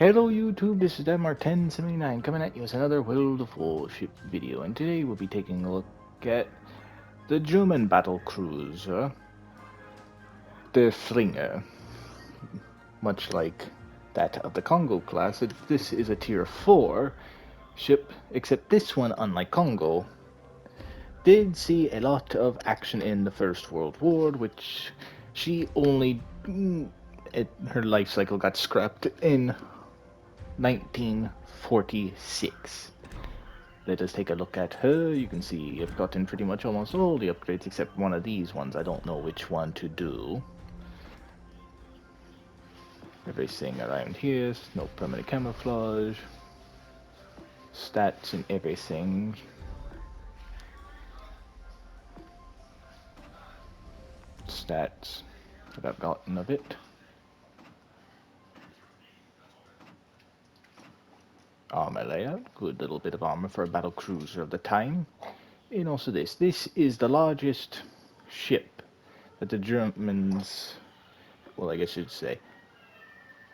Hello YouTube, this is MR1079 coming at you with another World of Warship video, and today we'll be taking a look at the German Battlecruiser, Derflinger. Much like that of the Congo class, this is a tier 4 ship, except this one, unlike Congo, did see a lot of action in the First World War, which she only, her life cycle got scrapped in 1946. Let us take a look at her. You can see I've gotten pretty much almost all the upgrades except one of these ones. I don't know which one to do. Everything around here, no permanent camouflage. Stats and everything. Stats that I've gotten of it. Armor layout, good little bit of armor for a battle cruiser of the time. And also this is the largest ship that the Germans, well I guess you'd say,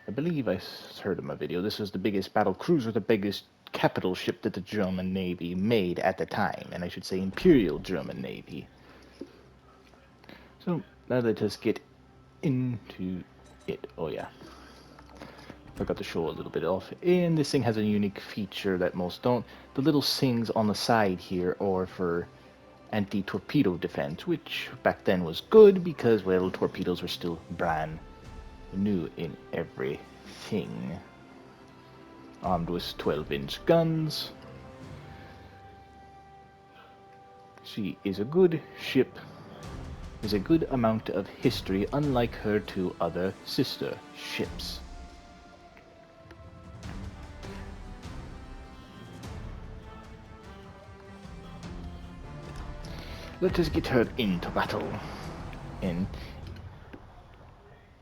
I believe I heard in my video, this was the biggest battle cruiser, the biggest capital ship that the German Navy made at the time, and I should say Imperial German Navy. So now let us get into it. Oh yeah, forgot to show a little bit off. And this thing has a unique feature that most don't. The little things on the side here are for anti-torpedo defense, which back then was good because, well, torpedoes were still brand new in everything. Armed with 12-inch guns. She is a good ship. There's a good amount of history, unlike her two other sister ships. Let us get her into battle. And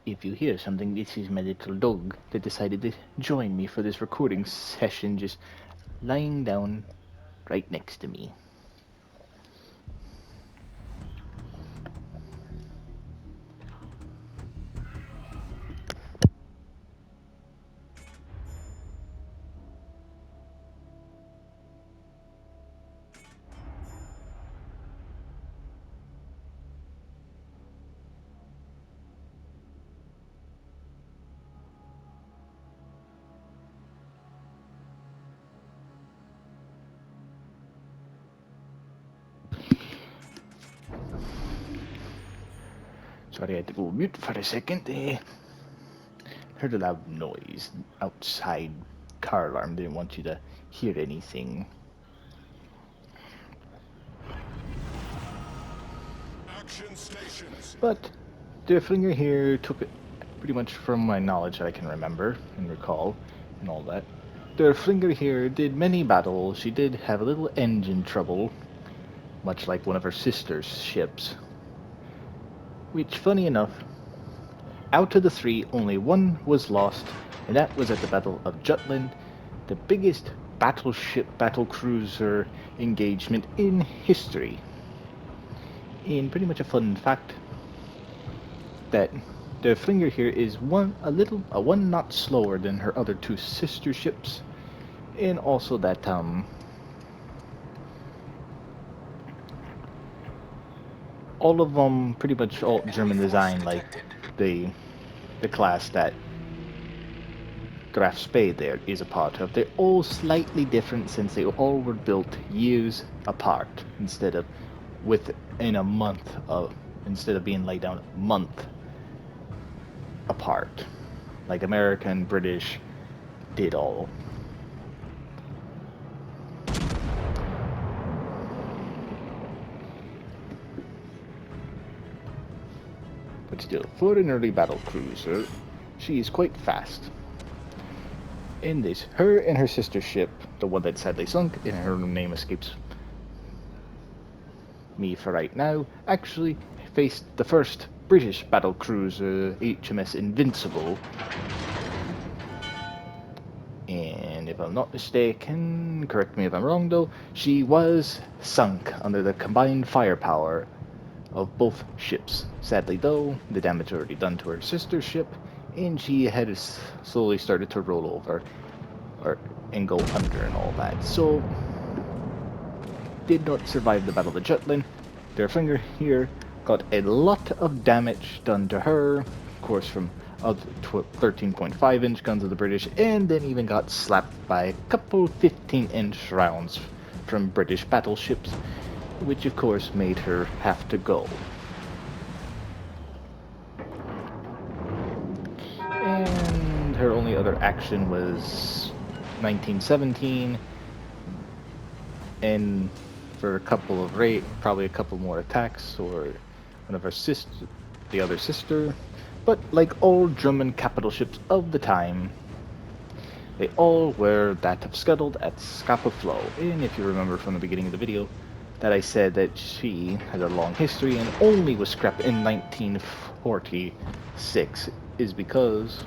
if you hear something, this is my little dog that decided to join me for this recording session, just lying down right next to me. Sorry, I had to go mute for a second. Heard a loud noise outside. Car alarm, didn't want you to hear anything. Action stations. But Derflinger here took it pretty much from my knowledge that I can remember and recall and all that. Derflinger here did many battles. She did have a little engine trouble, much like one of her sister's ships. Which, funny enough, out of the three, only one was lost, and that was at the Battle of Jutland, the biggest battleship, battlecruiser engagement in history. And pretty much a fun fact that the Flinger here is a one knot slower than her other two sister ships, and also that all of them pretty much all German design, like the class that Graf Spee there is a part of. They're all slightly different since they all were built years apart instead of instead of being laid down a month apart, like American and British did all. But still, for an early battle cruiser, she is quite fast. In this, her and her sister ship, the one that sadly sunk, and her name escapes me for right now, actually faced the first British battle cruiser, HMS Invincible. And if I'm not mistaken, correct me if I'm wrong though, she was sunk under the combined firepower of both ships. Sadly though, the damage already done to her sister ship, and she had slowly started to roll over and go under and all that. So, did not survive the Battle of Jutland. Derflinger here got a lot of damage done to her, of course, from 13.5-inch guns of the British, and then even got slapped by a couple 15-inch rounds from British battleships, which of course made her have to go. And her only other action was 1917, and for a couple of probably a couple more attacks, or one of her the other sister. But like all German capital ships of the time, they all were that of scuttled at Scapa Flow. And if you remember from the beginning of the video, that I said that she had a long history and only was scrapped in 1946, is because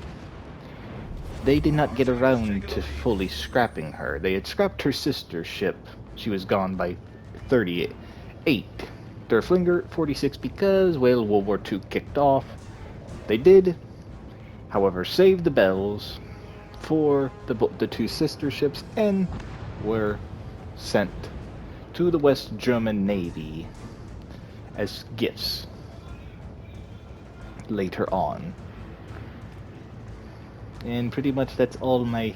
they did not get around to fully scrapping her. They had scrapped her sister ship. She was gone by 38. Derflinger 46 because, well, World War II kicked off. They did, however, save the bells for the two sister ships and were sent to the West German Navy as gifts later on. And pretty much that's all my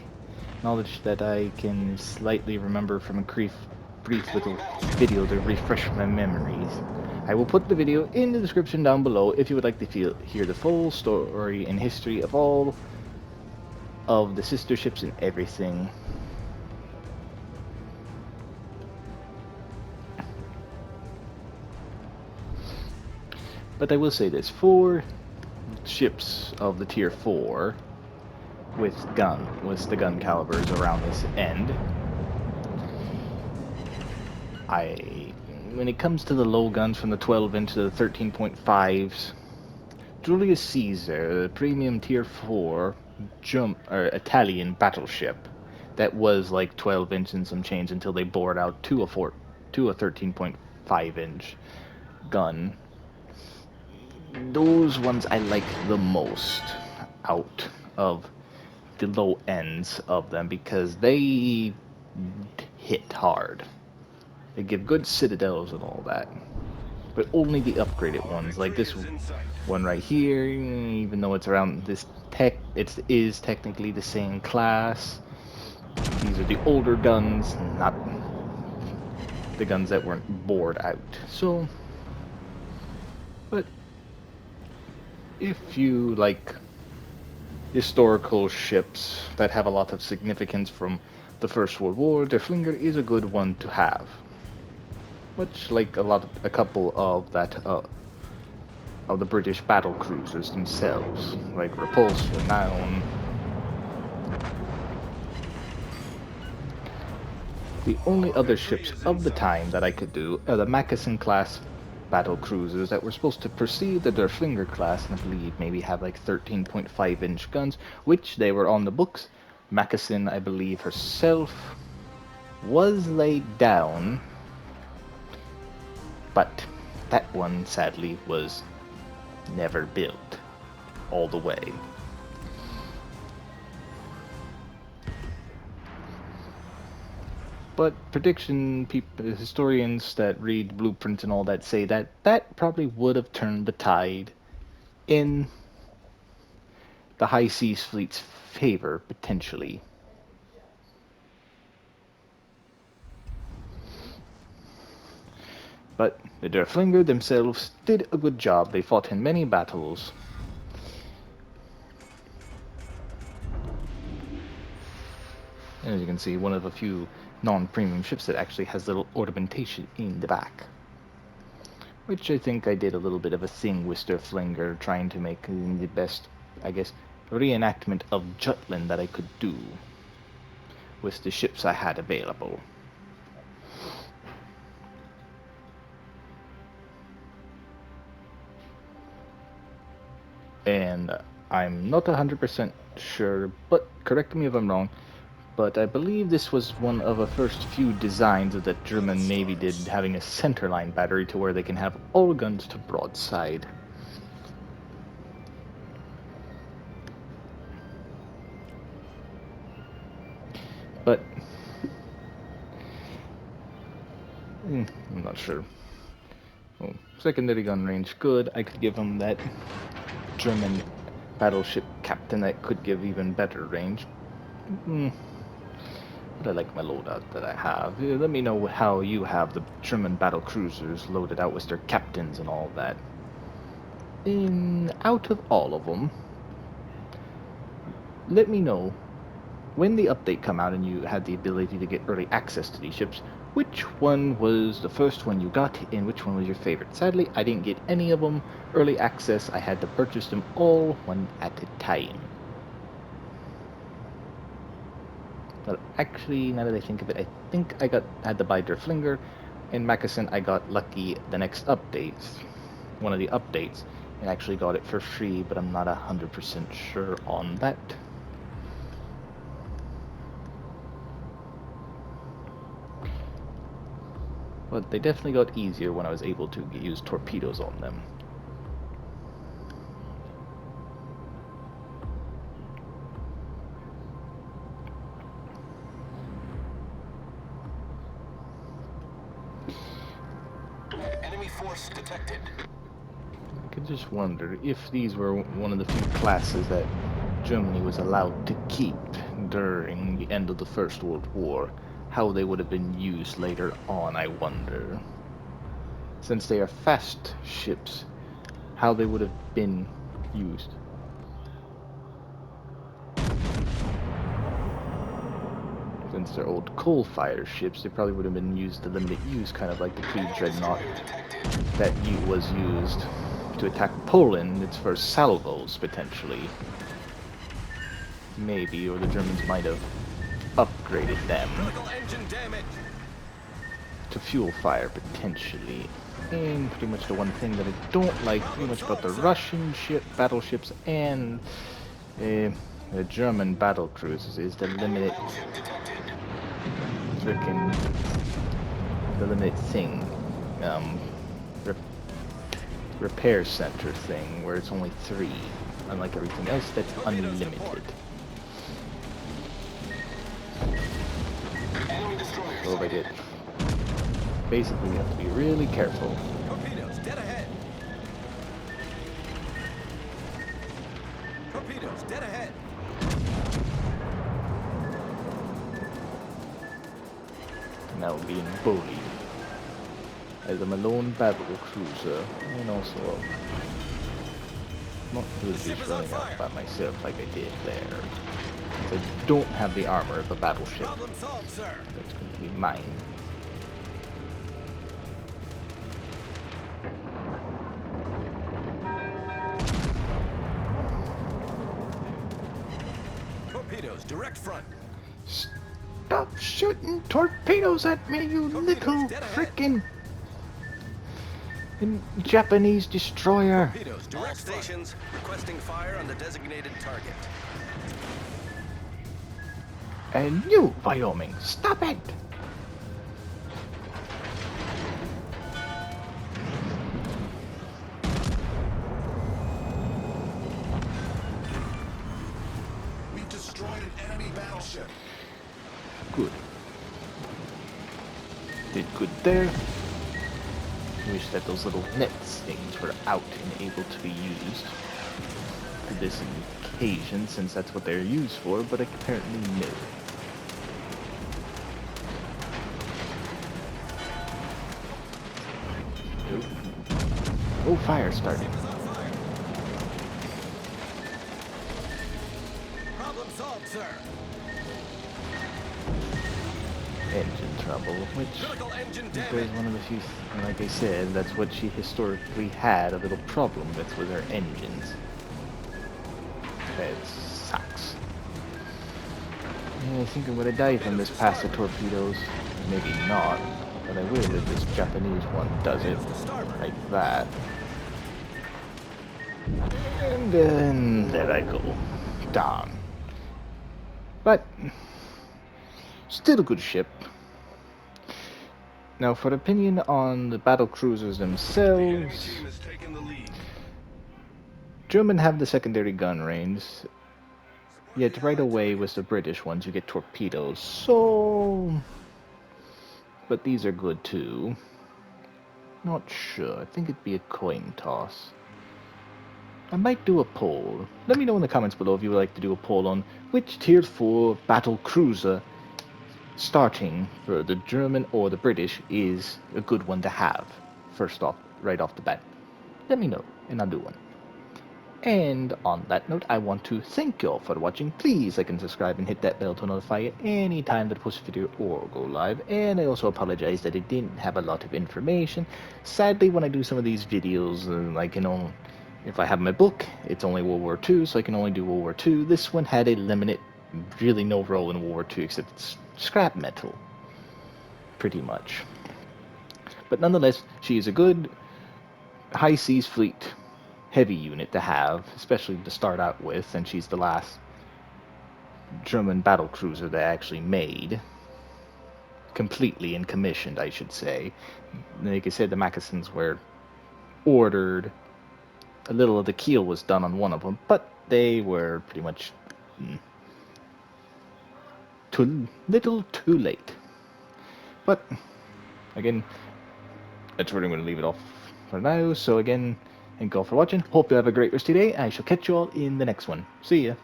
knowledge that I can slightly remember from a brief little video to refresh my memories. I will put the video in the description down below if you would like to hear the full story and history of all of the sister ships and everything. But I will say this, 4 ships of the tier 4 with the gun calibers around this end. When it comes to the low guns from the 12-inch to the 13.5s, Julius Caesar, the premium tier 4 Italian battleship that was like 12-inch and some change until they bored out to a 13.5-inch gun. Those ones I like the most out of the low ends of them because they hit hard. They give good citadels and all that. But only the upgraded ones, like this one right here, even though it's around this it is technically the same class. These are the older guns, not the guns that weren't bored out. So, but if you like historical ships that have a lot of significance from the First World War, Derflinger is a good one to have. Much like a couple of the British battle cruisers themselves, like Repulse, Renown. The only other ships of the time that I could do are the Mackensen class battle cruisers that were supposed to precede the Derflinger class, and I believe maybe have like 13.5-inch guns, which they were on the books. Mackensen, I believe herself, was laid down, but that one sadly was never built all the way. But historians that read blueprints and all that say that that probably would have turned the tide in the High Seas Fleet's favor, potentially. But the Derflinger themselves did a good job. They fought in many battles. And as you can see, one of a few non-premium ships that actually has little ornamentation in the back. Which I think I did a little bit of a thing with Derflinger, trying to make the best, I guess, reenactment of Jutland that I could do with the ships I had available. And I'm not 100% sure, but correct me if I'm wrong, but I believe this was one of the first few designs that German Navy did, having a centerline battery to where they can have all guns to broadside. But I'm not sure. Oh, secondary gun range, good. I could give him that German battleship captain that could give even better range. But I like my loadout that I have. Let me know how you have the German battle cruisers loaded out with their captains and all that. Out of all of them, let me know when the update come out and you had the ability to get early access to these ships, which one was the first one you got and which one was your favorite? Sadly, I didn't get any of them early access. I had to purchase them all one at a time. But actually, now that I think of it, I think I had to buy Derflinger and Macassin. I got lucky the next updates, one of the updates, and actually got it for free, but I'm not 100% sure on that. But they definitely got easier when I was able to use torpedoes on them. Enemy force detected. I could just wonder if these were one of the few classes that Germany was allowed to keep during the end of the First World War, how they would have been used later on, I wonder. Since they are fast ships, how they would have been used. Since they're old coal-fired ships, they probably would have been used to limited use, kind of like the pre-dreadnought that was used to attack Poland, its first salvos, potentially. Maybe, or the Germans might have upgraded them to fuel fire, potentially. And pretty much the one thing that I don't like too much about the Russian battleships and the German battlecruisers is the limited thing, re repair center thing, where it's only 3, unlike everything else that's unlimited. So they get, basically you have to be really careful. Torpedoes, dead ahead. Torpedoes, dead ahead. Now being bullied as a Malone battle cruiser, and also not really just running out by myself like I did there. Since I don't have the armor of a battleship. Problem solved, sir. That's going to be mine. Torpedoes, direct front. Stop shooting torpedoes at me, you little frickin' Japanese destroyer. Torpedoes, direct stations, requesting fire on the designated target. And you, Wyoming, stop it! We've destroyed an enemy battleship. Good. Did good there. Wish that those little nets things were out and able to be used for this occasion, since that's what they're used for, but apparently no. Oh, fire started. Problem solved, sir. Engine trouble, which Critical engine is damage. one of the few, like I said, that's what she historically had a little problem with her engines. That sucks. Yeah, I think I'm gonna die from this pass of torpedoes. Maybe not, but I will if this Japanese one does it like that. And then there I go. Down. But still a good ship. Now for opinion on the battle cruisers themselves, German have the secondary gun range. Yet right away with the British ones, you get torpedoes. So, but these are good too. Not sure. I think it'd be a coin toss. I might do a poll. Let me know in the comments below if you would like to do a poll on which Tier 4 Battlecruiser starting for the German or the British is a good one to have. First off, right off the bat. Let me know, and I'll do one. And on that note, I want to thank you all for watching. Please like and subscribe and hit that bell to notify you anytime that I post a video or go live. And I also apologize that it didn't have a lot of information. Sadly, when I do some of these videos, if I have my book, it's only World War II, so I can only do World War II. This one had a limited, really no role in World War II except it's scrap metal, pretty much. But nonetheless, she is a good high seas fleet heavy unit to have, especially to start out with, and she's the last German battle cruiser they actually made. Completely and commissioned, I should say. Like I said, the Moccasins were ordered. A little of the keel was done on one of them, but they were pretty much too little too late. But, again, that's where I'm going to leave it off for now. So again, thank you all for watching. Hope you have a great rest of your day. I shall catch you all in the next one. See ya.